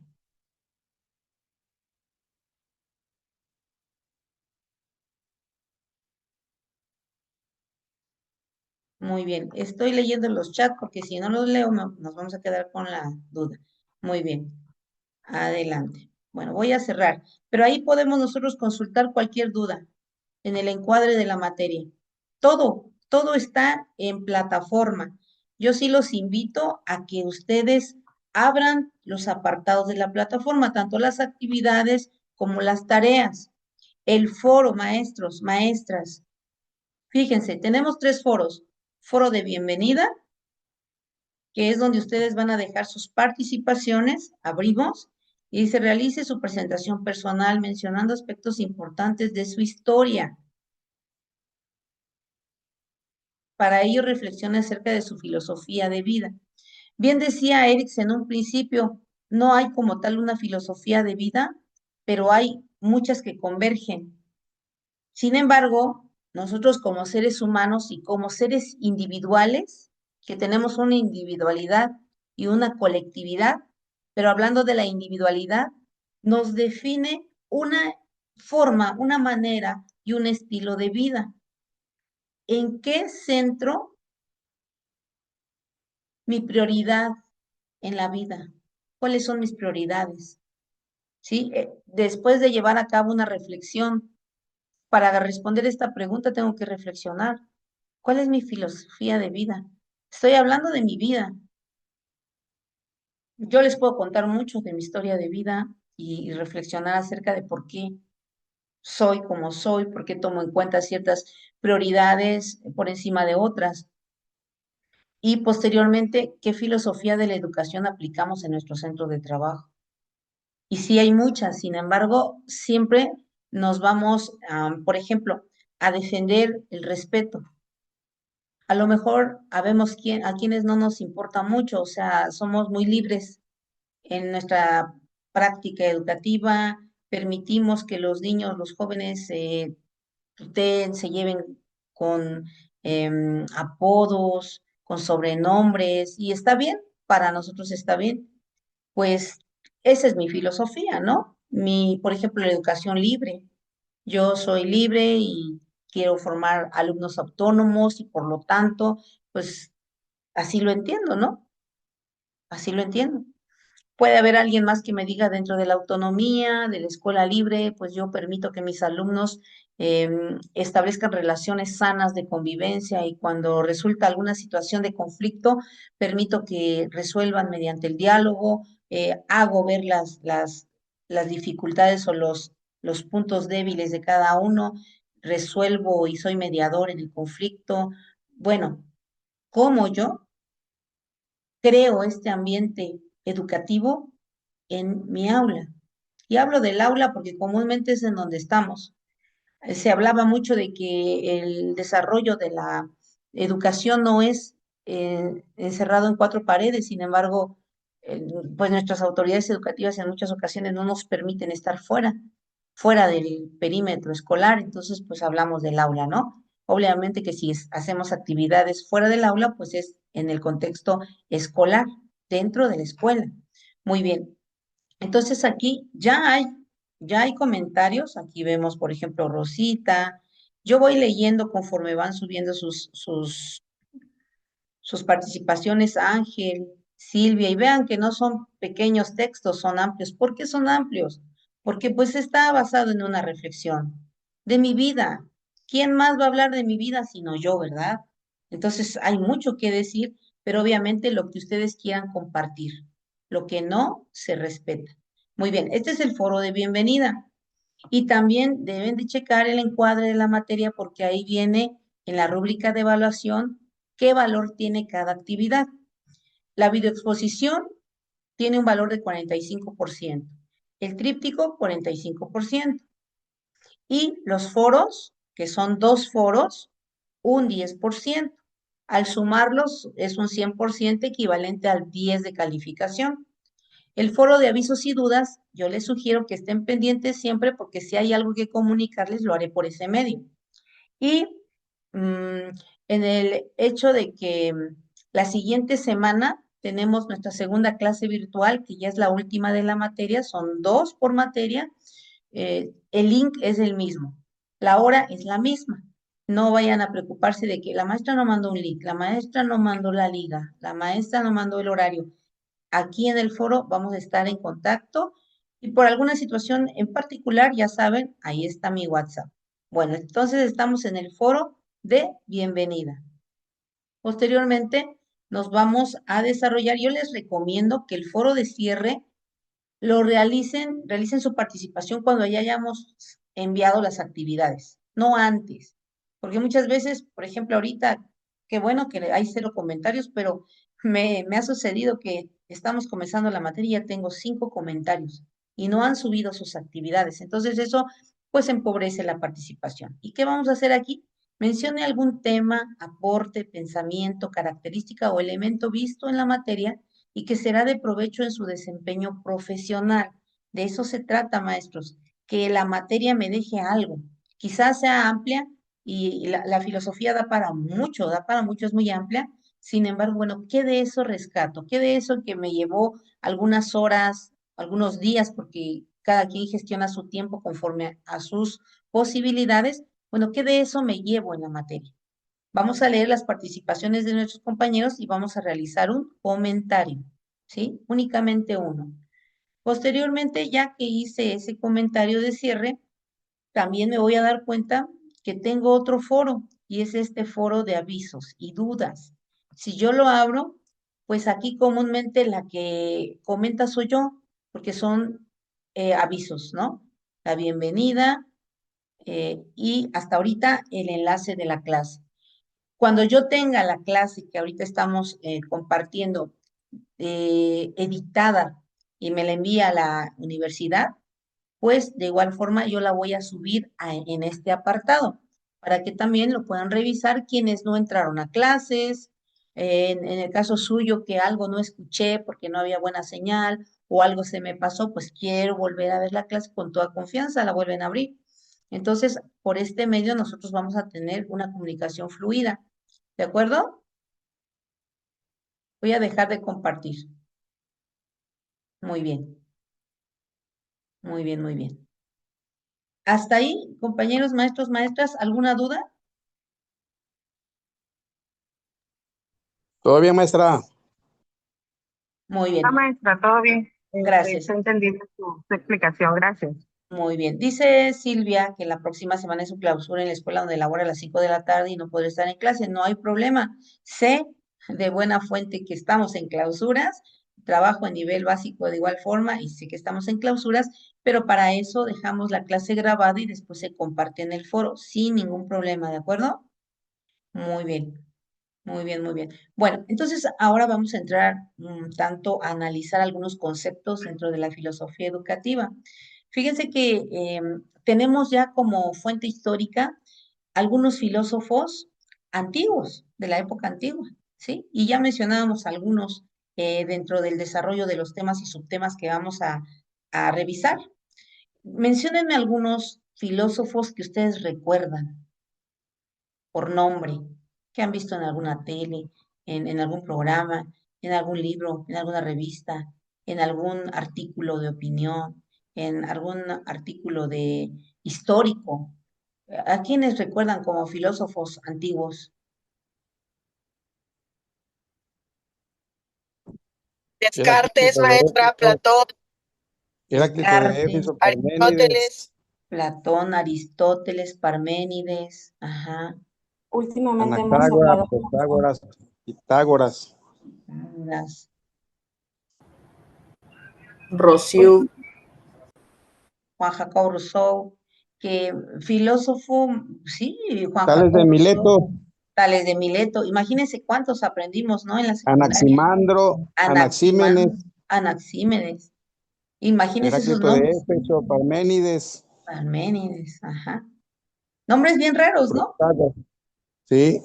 Muy bien, estoy leyendo los chats porque si no los leo nos vamos a quedar con la duda. Muy bien, adelante. Bueno, voy a cerrar, pero ahí podemos nosotros consultar cualquier duda en el encuadre de la materia. Todo está en plataforma. Yo sí los invito a que ustedes abran los apartados de la plataforma, tanto las actividades como las tareas. El foro, maestros, maestras. Fíjense, tenemos tres foros. Foro de bienvenida, que es donde ustedes van a dejar sus participaciones. Abrimos y dice, realice su presentación personal mencionando aspectos importantes de su historia. Para ello reflexione acerca de su filosofía de vida. Bien decía Erickson en un principio, no hay como tal una filosofía de vida, pero hay muchas que convergen. Sin embargo, nosotros como seres humanos y como seres individuales, que tenemos una individualidad y una colectividad, pero hablando de la individualidad, nos define una forma, una manera y un estilo de vida. ¿En qué centro mi prioridad en la vida? ¿Cuáles son mis prioridades? ¿Sí? Después de llevar a cabo una reflexión, para responder esta pregunta tengo que reflexionar. ¿Cuál es mi filosofía de vida? Estoy hablando de mi vida. Yo les puedo contar mucho de mi historia de vida y reflexionar acerca de por qué soy como soy, por qué tomo en cuenta ciertas prioridades por encima de otras. Y posteriormente, ¿qué filosofía de la educación aplicamos en nuestro centro de trabajo? Y sí hay muchas, sin embargo, siempre nos vamos, por ejemplo, a defender el respeto. A lo mejor habemos a quienes no nos importa mucho, o sea, somos muy libres en nuestra práctica educativa, permitimos que los niños, los jóvenes se lleven con apodos, con sobrenombres, y está bien, para nosotros está bien. Pues esa es mi filosofía, ¿no? Por ejemplo, la educación libre. Yo soy libre y quiero formar alumnos autónomos y por lo tanto, pues así lo entiendo, ¿no? Así lo entiendo. Puede haber alguien más que me diga dentro de la autonomía, de la escuela libre, pues yo permito que mis alumnos establezcan relaciones sanas de convivencia y cuando resulta alguna situación de conflicto, permito que resuelvan mediante el diálogo, hago ver las dificultades o los puntos débiles de cada uno, resuelvo y soy mediador en el conflicto. Bueno, ¿cómo yo creo este ambiente educativo en mi aula? Y hablo del aula porque comúnmente es en donde estamos. Se hablaba mucho de que el desarrollo de la educación no es encerrado en cuatro paredes, sin embargo, pues nuestras autoridades educativas en muchas ocasiones no nos permiten estar fuera del perímetro escolar, entonces pues hablamos del aula, ¿no? Obviamente que si hacemos actividades fuera del aula, pues es en el contexto escolar, dentro de la escuela. Muy bien. Entonces aquí ya hay comentarios. Aquí vemos, por ejemplo, Rosita. Yo voy leyendo conforme van subiendo sus participaciones, Ángel, Silvia, y vean que no son pequeños textos, son amplios. ¿Por qué son amplios? Porque pues está basado en una reflexión de mi vida. ¿Quién más va a hablar de mi vida sino yo, verdad? Entonces hay mucho que decir, pero obviamente lo que ustedes quieran compartir. Lo que no, se respeta. Muy bien, este es el foro de bienvenida. Y también deben de checar el encuadre de la materia porque ahí viene en la rúbrica de evaluación qué valor tiene cada actividad. La videoexposición tiene un valor de 45%, el tríptico 45% y los foros, que son 2 foros, un 10%. Al sumarlos es un 100% equivalente al 10 de calificación. El foro de avisos y dudas, yo les sugiero que estén pendientes siempre porque si hay algo que comunicarles, lo haré por ese medio. Y en el hecho de que la siguiente semana tenemos nuestra segunda clase virtual, que ya es la última de la materia, son 2 por materia, el link es el mismo, la hora es la misma. No vayan a preocuparse de que la maestra no mandó un link, la maestra no mandó la liga, la maestra no mandó el horario. Aquí en el foro vamos a estar en contacto y por alguna situación en particular, ya saben, ahí está mi WhatsApp. Bueno, entonces estamos en el foro de bienvenida. Posteriormente nos vamos a desarrollar. Yo les recomiendo que el foro de cierre lo realicen su participación cuando ya hayamos enviado las actividades, no antes, porque muchas veces, por ejemplo, ahorita, qué bueno que hay 0 comentarios, pero me ha sucedido que estamos comenzando la materia y ya tengo 5 comentarios y no han subido sus actividades. Entonces eso pues empobrece la participación. ¿Y qué vamos a hacer aquí? Mencione algún tema, aporte, pensamiento, característica o elemento visto en la materia y que será de provecho en su desempeño profesional. De eso se trata, maestros, que la materia me deje algo. Quizás sea amplia, y la filosofía da para mucho, es muy amplia. Sin embargo, bueno, ¿qué de eso rescato? ¿Qué de eso que me llevó algunas horas, algunos días, porque cada quien gestiona su tiempo conforme a sus posibilidades? Bueno, ¿qué de eso me llevo en la materia? Vamos a leer las participaciones de nuestros compañeros y vamos a realizar un comentario, ¿sí? Únicamente uno. Posteriormente, ya que hice ese comentario de cierre, también me voy a dar cuenta que tengo otro foro y es este foro de avisos y dudas. Si yo lo abro, pues aquí comúnmente la que comenta soy yo, porque son avisos, ¿no? La bienvenida y hasta ahorita el enlace de la clase. Cuando yo tenga la clase que ahorita estamos compartiendo editada y me la envía a la universidad, pues de igual forma yo la voy a subir en este apartado para que también lo puedan revisar quienes no entraron a clases, en el caso suyo que algo no escuché porque no había buena señal o algo se me pasó, pues quiero volver a ver la clase con toda confianza, la vuelven a abrir. Entonces, por este medio nosotros vamos a tener una comunicación fluida. ¿De acuerdo? Voy a dejar de compartir. Muy bien, muy bien, muy bien. Hasta ahí, compañeros, maestros, maestras, ¿alguna duda? ¿Todo bien, maestra? Muy Ah, bien, maestra, todo bien. gracias. Se entendido su explicación, gracias. Muy bien. Dice Silvia que la próxima semana es su clausura en la escuela donde labora a las 5 de la tarde y no podrá estar en clase. No hay problema. Sé de buena fuente que estamos en clausuras, trabajo a nivel básico de igual forma y sé que estamos en clausuras, pero para eso dejamos la clase grabada y después se comparte en el foro sin ningún problema, ¿de acuerdo? Muy bien. Muy bien, muy bien. Bueno, entonces ahora vamos a entrar tanto a analizar algunos conceptos dentro de la filosofía educativa. Fíjense que tenemos ya como fuente histórica algunos filósofos antiguos, de la época antigua, ¿sí? Y ya mencionábamos algunos dentro del desarrollo de los temas y subtemas que vamos a revisar. Menciónenme algunos filósofos que ustedes recuerdan por nombre, que han visto en alguna tele, en algún programa, en algún libro, en alguna revista, en algún artículo de opinión, en algún artículo de histórico. ¿A quiénes recuerdan como filósofos antiguos? Descartes, Heráclito de maestra, Éfeso, Platón, Heráclito de Descartes, Éfeso, Parménides, Aristóteles. Platón, Aristóteles, Parménides, ajá, Últimamente hemos Anaxágoras, hablado con Protágoras, Pitágoras. las, Rossiu. Juan Jacobo Rousseau, que filósofo, sí, Juan Tales de Jacobo Rousseau. Mileto, Tales de Mileto. Imagínense cuántos aprendimos, ¿no? En la secundaria. Anaximandro, Anaximandro, Anaxímenes, Anaxímenes. Imagínense esos Heráclito de nombres. Éfeso, Parménides, Parménides, ajá. Nombres bien raros, ¿no? Protágoras. Sí,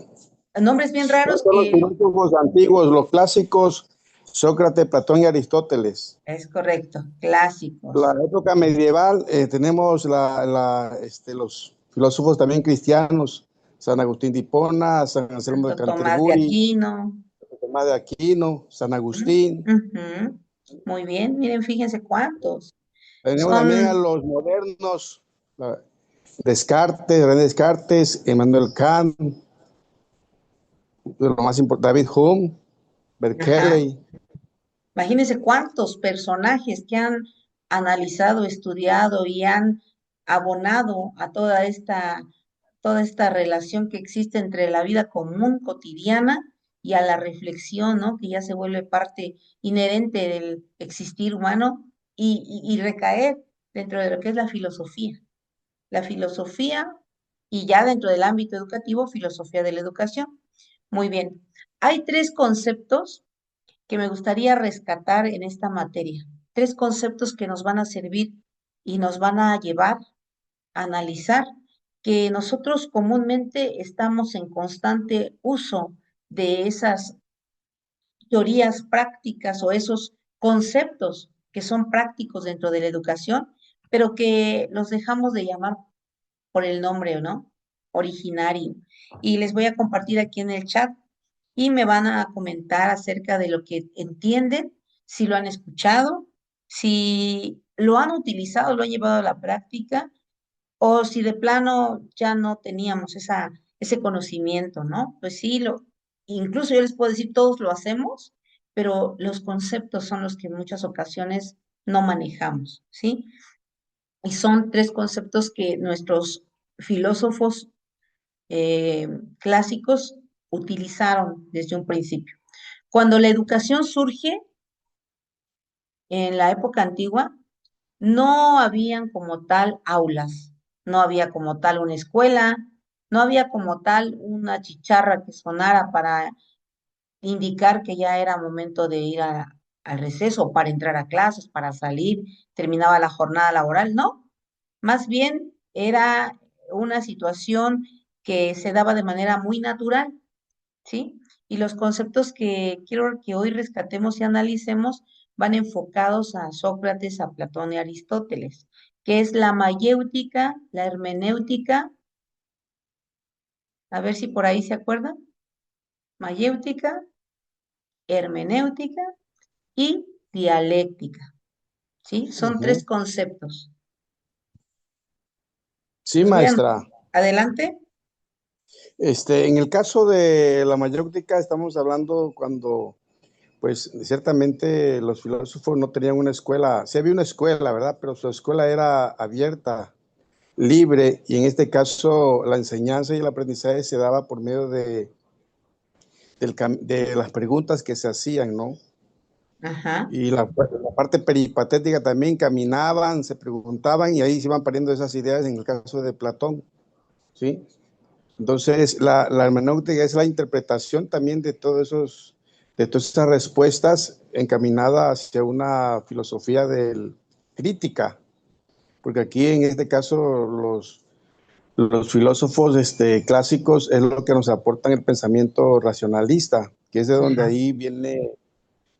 Nombres bien raros esos son los que filósofos antiguos, los clásicos, Sócrates, Platón y Aristóteles. es correcto, clásicos. La época medieval tenemos los filósofos también cristianos, San Agustín de Hipona, San Anselmo de Santo Tomás de Canterbury, Aquino. Tomás de Aquino, San Agustín. Ujú. Muy bien, miren, fíjense cuántos. Tenemos también a Son, los modernos, Descartes, René Descartes, Emmanuel Kant, lo más importante, David Hume, ajá. Berkeley. Imagínense cuántos personajes que han analizado, estudiado y han abonado a toda esta relación que existe entre la vida común, cotidiana, y a la reflexión, ¿no? Que ya se vuelve parte inherente del existir humano y recaer dentro de lo que es la filosofía. La filosofía y ya dentro del ámbito educativo, filosofía de la educación. Muy bien. Hay tres conceptos que me gustaría rescatar en esta materia. Tres conceptos que nos van a servir y nos van a llevar a analizar que nosotros comúnmente estamos en constante uso de esas teorías prácticas o esos conceptos que son prácticos dentro de la educación, pero que los dejamos de llamar por el nombre, ¿o no? originario. Y les voy a compartir aquí en el chat y me van a comentar acerca de lo que entienden, si lo han escuchado, si lo han utilizado, lo han llevado a la práctica o si de plano ya no teníamos ese conocimiento, ¿no? Pues sí, incluso yo les puedo decir, todos lo hacemos, pero los conceptos son los que en muchas ocasiones no manejamos, ¿sí? Y son tres conceptos que nuestros filósofos eh, clásicos utilizaron desde un principio. Cuando la educación surge en la época antigua, no habían como tal aulas, no había como tal una escuela, no había como tal una chicharra que sonara para indicar que ya era momento de ir al receso, para entrar a clases, para salir, terminaba la jornada laboral, no, más bien era una situación que se daba de manera muy natural, ¿sí? Y los conceptos que quiero que hoy rescatemos y analicemos van enfocados a Sócrates, a Platón y a Aristóteles, que es la mayéutica, la hermenéutica, a ver si por ahí se acuerdan, mayéutica, hermenéutica y dialéctica, ¿sí? Son tres Ujú. conceptos. Sí, Los voy a... maestra. Adelante. En el caso de la mayéutica, estamos hablando cuando, pues, ciertamente los filósofos no tenían una escuela. Sí había una escuela, ¿verdad? Pero su escuela era abierta, libre, y en este caso la enseñanza y el aprendizaje se daba por medio de las preguntas que se hacían, ¿no? Ajá. Y la parte peripatética también, caminaban, se preguntaban y ahí se iban pariendo esas ideas en el caso de Platón, ¿sí? Entonces, la hermenéutica es la interpretación también de de todas esas respuestas encaminadas hacia una filosofía crítica, porque aquí en este caso los filósofos clásicos es lo que nos aportan el pensamiento racionalista, que es de donde Ajá. ahí viene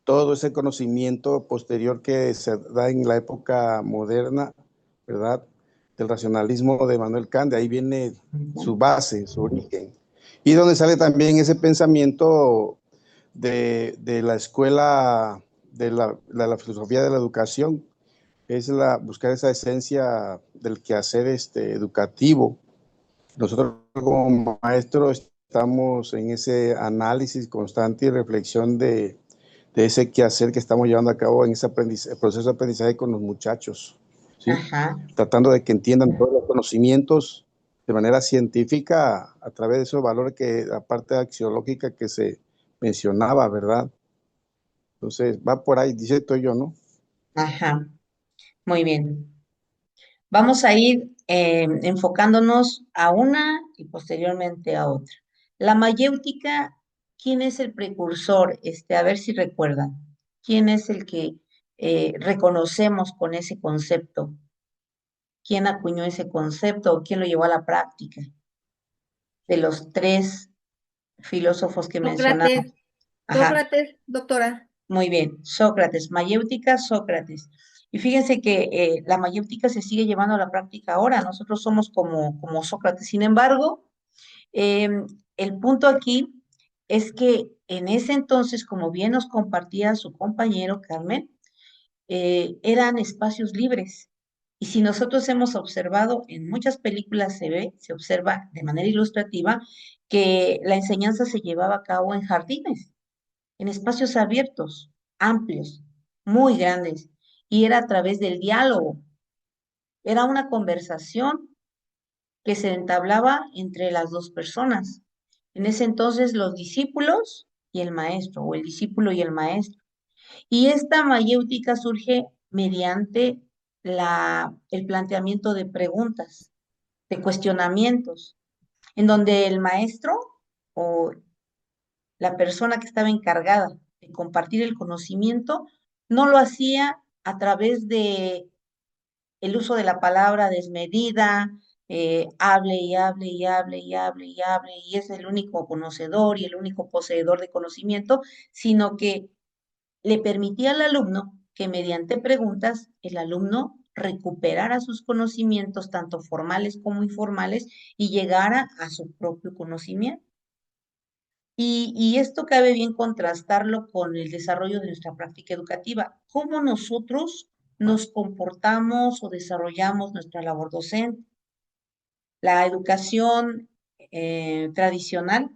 todo ese conocimiento posterior que se da en la época moderna, ¿verdad? Del racionalismo de Manuel Kant, de ahí viene su base, su origen. Y donde sale también ese pensamiento de la escuela, de la filosofía de la educación, es buscar esa esencia del quehacer educativo. Nosotros como maestros estamos en ese análisis constante y reflexión de ese quehacer que estamos llevando a cabo en ese proceso de aprendizaje con los muchachos, ¿sí? Ajá. Tratando de que entiendan todos los conocimientos de manera científica a través de esos valores que, la parte axiológica que se mencionaba, ¿verdad? Entonces, va por ahí, dice todo yo, ¿no? Ajá. Muy bien. Vamos a ir enfocándonos a una y posteriormente a otra. La mayéutica, ¿quién es el precursor? A ver si recuerdan. ¿Quién es el que reconocemos con ese concepto? ¿Quién acuñó ese concepto o quién lo llevó a la práctica? De los tres filósofos que mencionamos. Sócrates, Ajá, Sócrates, doctora. muy bien. Sócrates, mayéutica, Sócrates. Y fíjense que la mayéutica se sigue llevando a la práctica ahora. Nosotros somos como Sócrates. Sin embargo, el punto aquí es que en ese entonces, como bien nos compartía su compañero Carmen, eran espacios libres. Y si nosotros hemos observado, en muchas películas se observa de manera ilustrativa que la enseñanza se llevaba a cabo en jardines, en espacios abiertos, amplios, muy grandes, y era a través del diálogo. Era una conversación que se entablaba entre las dos personas. En ese entonces, los discípulos y el maestro, o el discípulo y el maestro. Y esta mayéutica surge mediante el planteamiento de preguntas, de cuestionamientos, en donde el maestro o la persona que estaba encargada de compartir el conocimiento no lo hacía a través de el uso de la palabra desmedida, hable y hable y hable y hable y hable, y es el único conocedor y el único poseedor de conocimiento, sino que le permitía al alumno que mediante preguntas el alumno recuperara sus conocimientos, tanto formales como informales, y llegara a su propio conocimiento. Y esto cabe bien contrastarlo con el desarrollo de nuestra práctica educativa. ¿Cómo nosotros nos comportamos o desarrollamos nuestra labor docente? La educación tradicional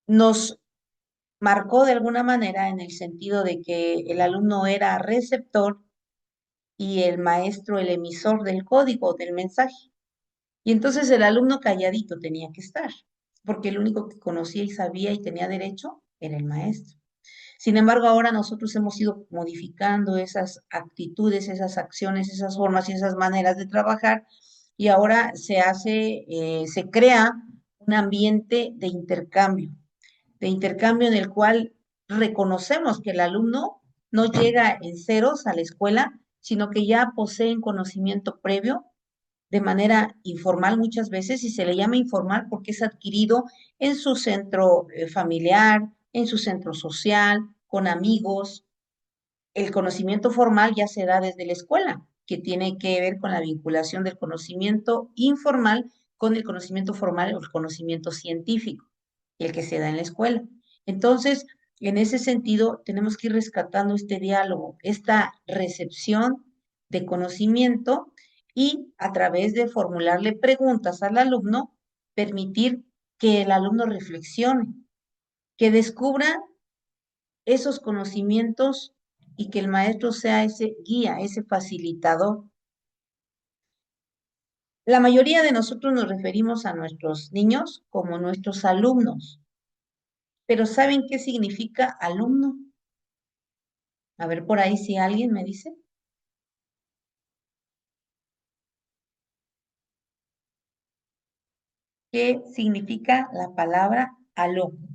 nos marcó de alguna manera en el sentido de que el alumno era receptor y el maestro el emisor del código, del mensaje. Y entonces el alumno calladito tenía que estar, porque el único que conocía y sabía y tenía derecho era el maestro. Sin embargo, ahora nosotros hemos ido modificando esas actitudes, esas acciones, esas formas y esas maneras de trabajar, y ahora se crea un ambiente de intercambio en el cual reconocemos que el alumno no llega en ceros a la escuela, sino que ya posee un conocimiento previo de manera informal muchas veces, y se le llama informal porque es adquirido en su centro familiar, en su centro social, con amigos. El conocimiento formal ya se da desde la escuela, que tiene que ver con la vinculación del conocimiento informal con el conocimiento formal o el conocimiento científico, el que se da en la escuela. Entonces, en ese sentido, tenemos que ir rescatando este diálogo, esta recepción de conocimiento, y a través de formularle preguntas al alumno, permitir que el alumno reflexione, que descubra esos conocimientos, y que el maestro sea ese guía, ese facilitador. La mayoría de nosotros nos referimos a nuestros niños como nuestros alumnos, pero ¿saben qué significa alumno? A ver por ahí si alguien me dice. ¿Qué significa la palabra alumno?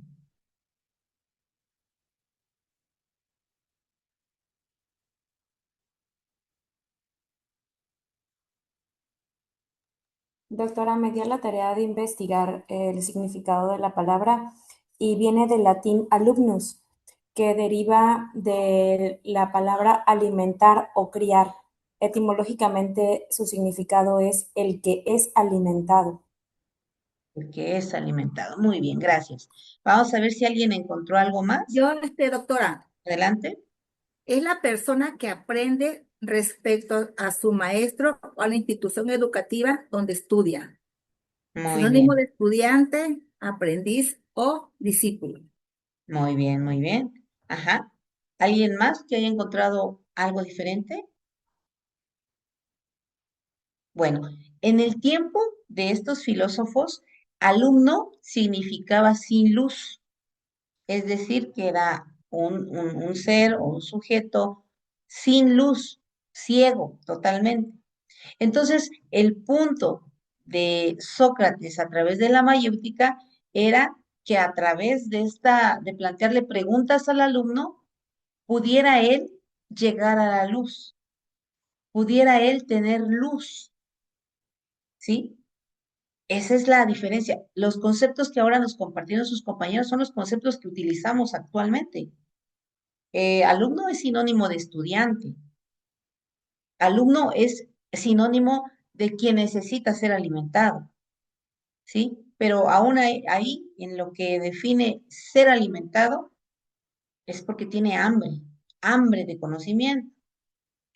Doctora, me dio la tarea de investigar el significado de la palabra y viene del latín alumnus, que deriva de la palabra alimentar o criar. Etimológicamente, su significado es el que es alimentado. El que es alimentado. Muy bien, gracias. Vamos a ver si alguien encontró algo más. Yo, doctora, Adelante. es la persona que aprende respecto a su maestro o a la institución educativa donde estudia. Muy Sinónimo bien, de estudiante, aprendiz o discípulo. muy bien, muy bien. Ajá. ¿Alguien más que haya encontrado algo diferente? Bueno, en el tiempo de estos filósofos, alumno significaba sin luz, es decir, que era un ser o un sujeto sin luz, ciego totalmente. Entonces, el punto de Sócrates a través de la mayéutica era que a través de plantearle preguntas al alumno, pudiera él llegar a la luz, pudiera él tener luz, ¿sí? Esa es la diferencia. Los conceptos que ahora nos compartieron sus compañeros son los conceptos que utilizamos actualmente. Alumno es sinónimo de estudiante. Alumno es sinónimo de quien necesita ser alimentado, ¿sí? Pero aún ahí, en lo que define ser alimentado, es porque tiene hambre, hambre de conocimiento.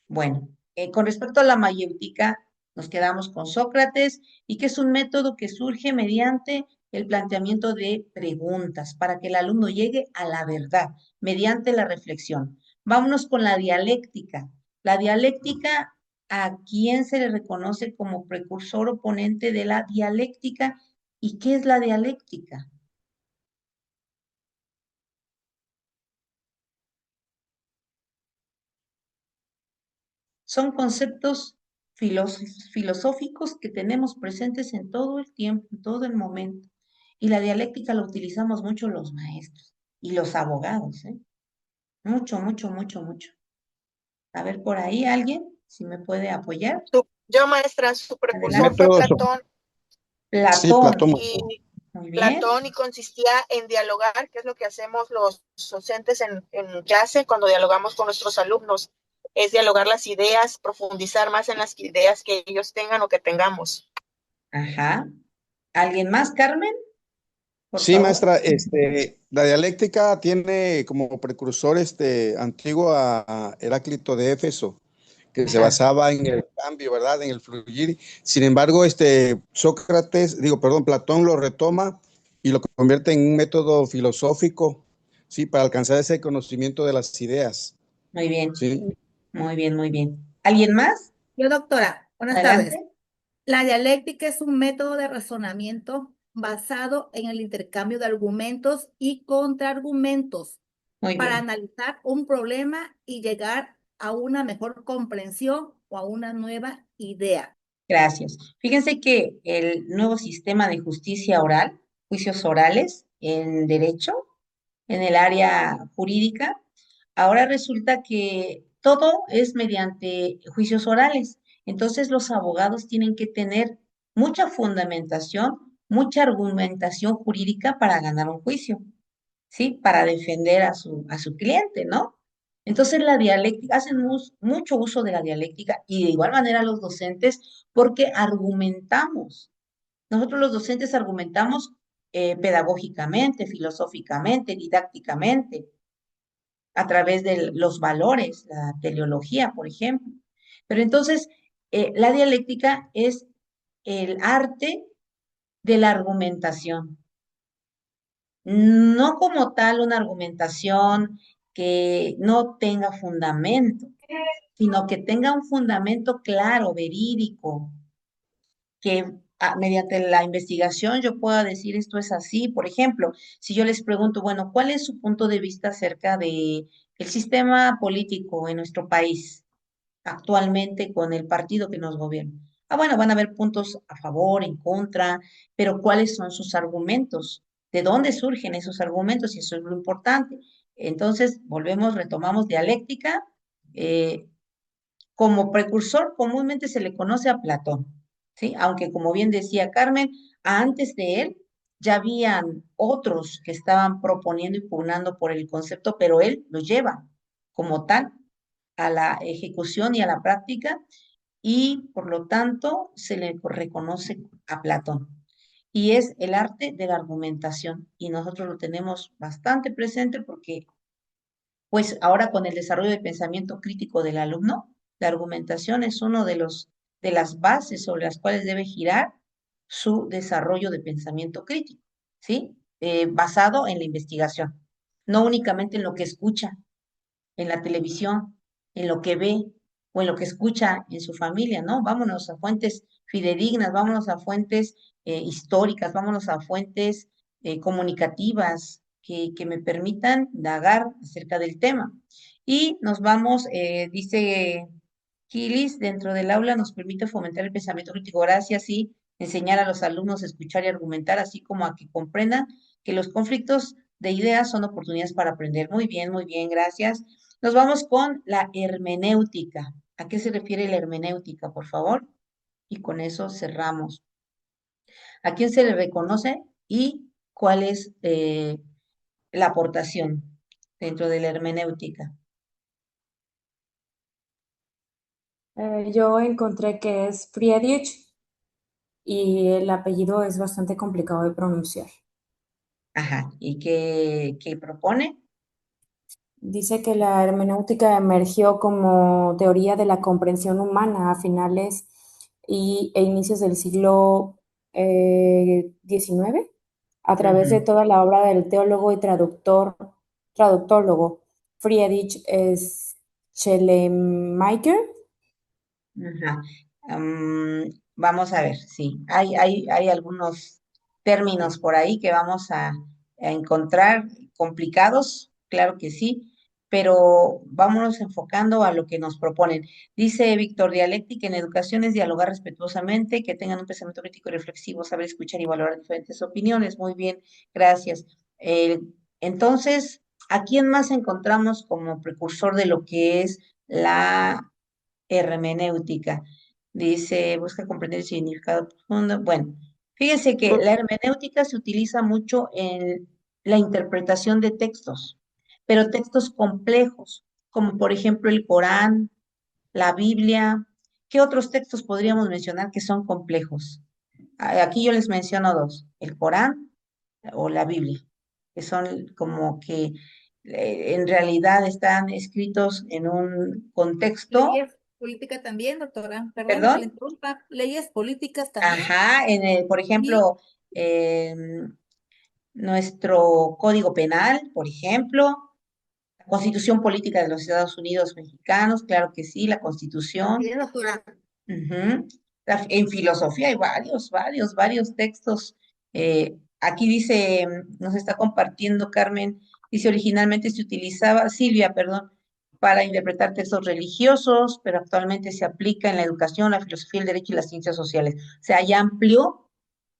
Bueno, con respecto a la mayéutica, nos quedamos con Sócrates, y que es un método que surge mediante el planteamiento de preguntas para que el alumno llegue a la verdad mediante la reflexión. Vámonos con la dialéctica. La dialéctica, ¿a quién se le reconoce como precursor o ponente de la dialéctica? ¿Y qué es la dialéctica? Son conceptos filosóficos que tenemos presentes en todo el tiempo, en todo el momento. Y la dialéctica la utilizamos mucho los maestros y los abogados, ¿eh? Mucho, mucho, mucho, mucho. A ver, por ahí alguien, si me puede apoyar. Yo, maestra, su Adelante. precursor fue Platón, Sí, Platón. Platón. y Muy bien. Platón, y consistía en dialogar, que es lo que hacemos los docentes en clase cuando dialogamos con nuestros alumnos. es dialogar las ideas, profundizar más en las ideas que ellos tengan o que tengamos. Ajá. ¿Alguien más, Carmen? Por Sí, favor. maestra, la dialéctica tiene como precursor antiguo a Heráclito de Éfeso, que se Ajá. basaba en el cambio, ¿verdad? En el fluir. Sin embargo, Platón lo retoma y lo convierte en un método filosófico, sí, para alcanzar ese conocimiento de las ideas, Muy bien, sí. muy bien, muy bien. ¿Alguien más? Yo, doctora, buenas tardes. Adelante. La dialéctica es un método de razonamiento basado en el intercambio de argumentos y contraargumentos Muy para bien. analizar un problema y llegar a una mejor comprensión o a una nueva idea. Gracias. Fíjense que el nuevo sistema de justicia oral, juicios orales en derecho, en el área jurídica, ahora resulta que todo es mediante juicios orales. Entonces los abogados tienen que tener mucha fundamentación, mucha argumentación jurídica para ganar un juicio, ¿sí? Para defender a su cliente, ¿no? Entonces la dialéctica, hacen mucho uso de la dialéctica y de igual manera los docentes porque argumentamos. Nosotros los docentes argumentamos pedagógicamente, filosóficamente, didácticamente, a través de los valores, la teleología, por ejemplo. Pero entonces, la dialéctica es el arte de la argumentación, no como tal una argumentación que no tenga fundamento, sino que tenga un fundamento claro, verídico, que mediante la investigación yo pueda decir esto es así. Por ejemplo, si yo les pregunto, bueno, ¿cuál es su punto de vista acerca de el sistema político en nuestro país actualmente con el partido que nos gobierna? Ah, bueno, van a haber puntos a favor, en contra, pero ¿cuáles son sus argumentos? ¿De dónde surgen esos argumentos? Y eso es lo importante. Entonces, volvemos, retomamos dialéctica. eh, Como precursor comúnmente se le conoce a Platón, ¿sí? Aunque como bien decía Carmen, antes de él ya habían otros que estaban proponiendo y pugnando por el concepto, pero él lo lleva como tal a la ejecución y a la práctica y por lo tanto se le reconoce a Platón. Y es el arte de la argumentación y nosotros lo tenemos bastante presente porque pues ahora con el desarrollo del pensamiento crítico del alumno, la argumentación es uno de las bases sobre las cuales debe girar su desarrollo de pensamiento crítico, ¿sí? Basado en la investigación, no únicamente en lo que escucha en la televisión, en lo que ve o en lo que escucha en su familia, ¿no? Vámonos a fuentes fidedignas, vámonos a fuentes históricas, vámonos a fuentes comunicativas que me permitan indagar acerca del tema. Y nos vamos, dice Kilis, dentro del aula nos permite fomentar el pensamiento crítico, gracias y enseñar a los alumnos a escuchar y argumentar, así como a que comprendan que los conflictos de ideas son oportunidades para aprender. Muy bien, gracias. Nos vamos con la hermenéutica. ¿A qué se refiere la hermenéutica, por favor? Y con eso cerramos. ¿A quién se le reconoce y cuál es la aportación dentro de la hermenéutica? Yo encontré que es Friedrich y el apellido es bastante complicado de pronunciar. Ajá. ¿Y qué propone? Dice que la hermenéutica emergió como teoría de la comprensión humana a finales e inicios del siglo XIX, a través de Ujú. toda la obra del teólogo y traductólogo Friedrich Schleiermacher. Ajá. Vamos a ver, sí, hay algunos términos por ahí que vamos a encontrar complicados, claro que sí, pero vámonos enfocando a lo que nos proponen. Dice Víctor Dialéctica, en educación es dialogar respetuosamente, que tengan un pensamiento crítico y reflexivo, saber escuchar y valorar diferentes opiniones. Muy bien, gracias. Entonces, ¿a quién más encontramos como precursor de lo que es la hermenéutica? Dice, busca comprender el significado profundo. Bueno, fíjese que la hermenéutica se utiliza mucho en la interpretación de textos, pero textos complejos, como por ejemplo el Corán, la Biblia. ¿Qué otros textos podríamos mencionar que son complejos? Aquí yo les menciono dos, el Corán o la Biblia, que son como que en realidad están escritos en un contexto, Leyes políticas también, doctora. Perdone que le perdón, interrumpa. Leyes políticas también. ajá, por Y ejemplo, nuestro Código Penal, por ejemplo, la Constitución Política de los Estados Unidos Mexicanos, claro que sí, la así Constitución. es, doctora. Ujú. En filosofía hay varios textos. Aquí dice, nos está compartiendo Carmen, dice originalmente se utilizaba, Silvia, perdón, para interpretar textos religiosos, pero actualmente se aplica en la educación, la filosofía, el derecho y las ciencias sociales. O sea, ya amplió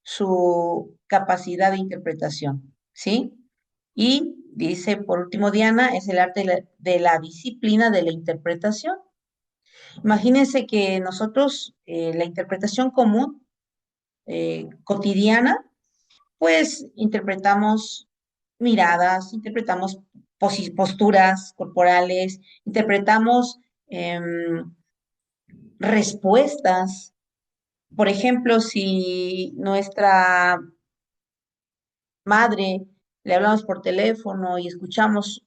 su capacidad de interpretación, ¿sí? Y dice, por último, Diana, es el arte de la disciplina de la interpretación. Imagínense que nosotros, la interpretación común, cotidiana, pues interpretamos miradas, interpretamos posturas corporales, interpretamos respuestas. Por ejemplo, si nuestra madre le hablamos por teléfono y escuchamos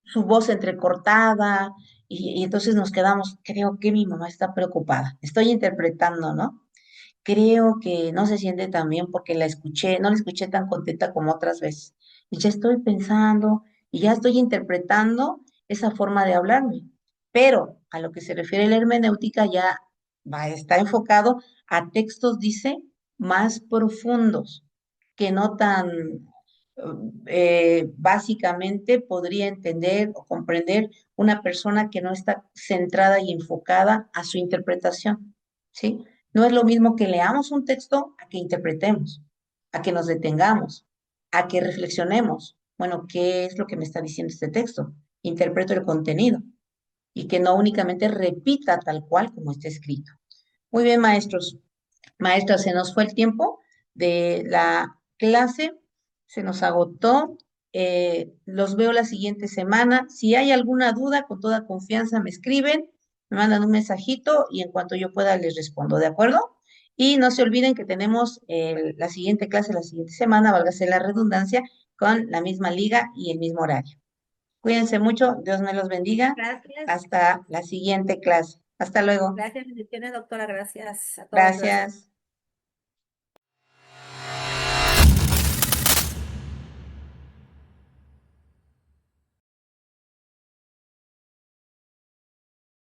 su voz entrecortada y entonces nos quedamos, creo que mi mamá está preocupada, estoy interpretando, ¿no? Creo que no se siente tan bien porque no la escuché tan contenta como otras veces. Y ya estoy pensando y ya estoy interpretando esa forma de hablarme. Pero a lo que se refiere la hermenéutica ya está enfocado a textos, dice, más profundos, que no tan básicamente podría entender o comprender una persona que no está centrada y enfocada a su interpretación, ¿sí? No es lo mismo que leamos un texto a que interpretemos, a que nos detengamos, a que reflexionemos. Bueno, ¿qué es lo que me está diciendo este texto? Interpreto el contenido y que no únicamente repita tal cual como está escrito. Muy bien, maestros. Maestra, se nos fue el tiempo de la clase, se nos agotó. Los veo la siguiente semana. Si hay alguna duda, con toda confianza me escriben, me mandan un mensajito y en cuanto yo pueda les respondo, ¿de acuerdo? Y no se olviden que tenemos la siguiente clase la siguiente semana, válgase la redundancia, con la misma liga y el mismo horario. Cuídense mucho, Dios me los bendiga. Gracias. Hasta la siguiente clase. Hasta luego. Gracias, bendiciones, doctora. Gracias a todos. Gracias. Gracias.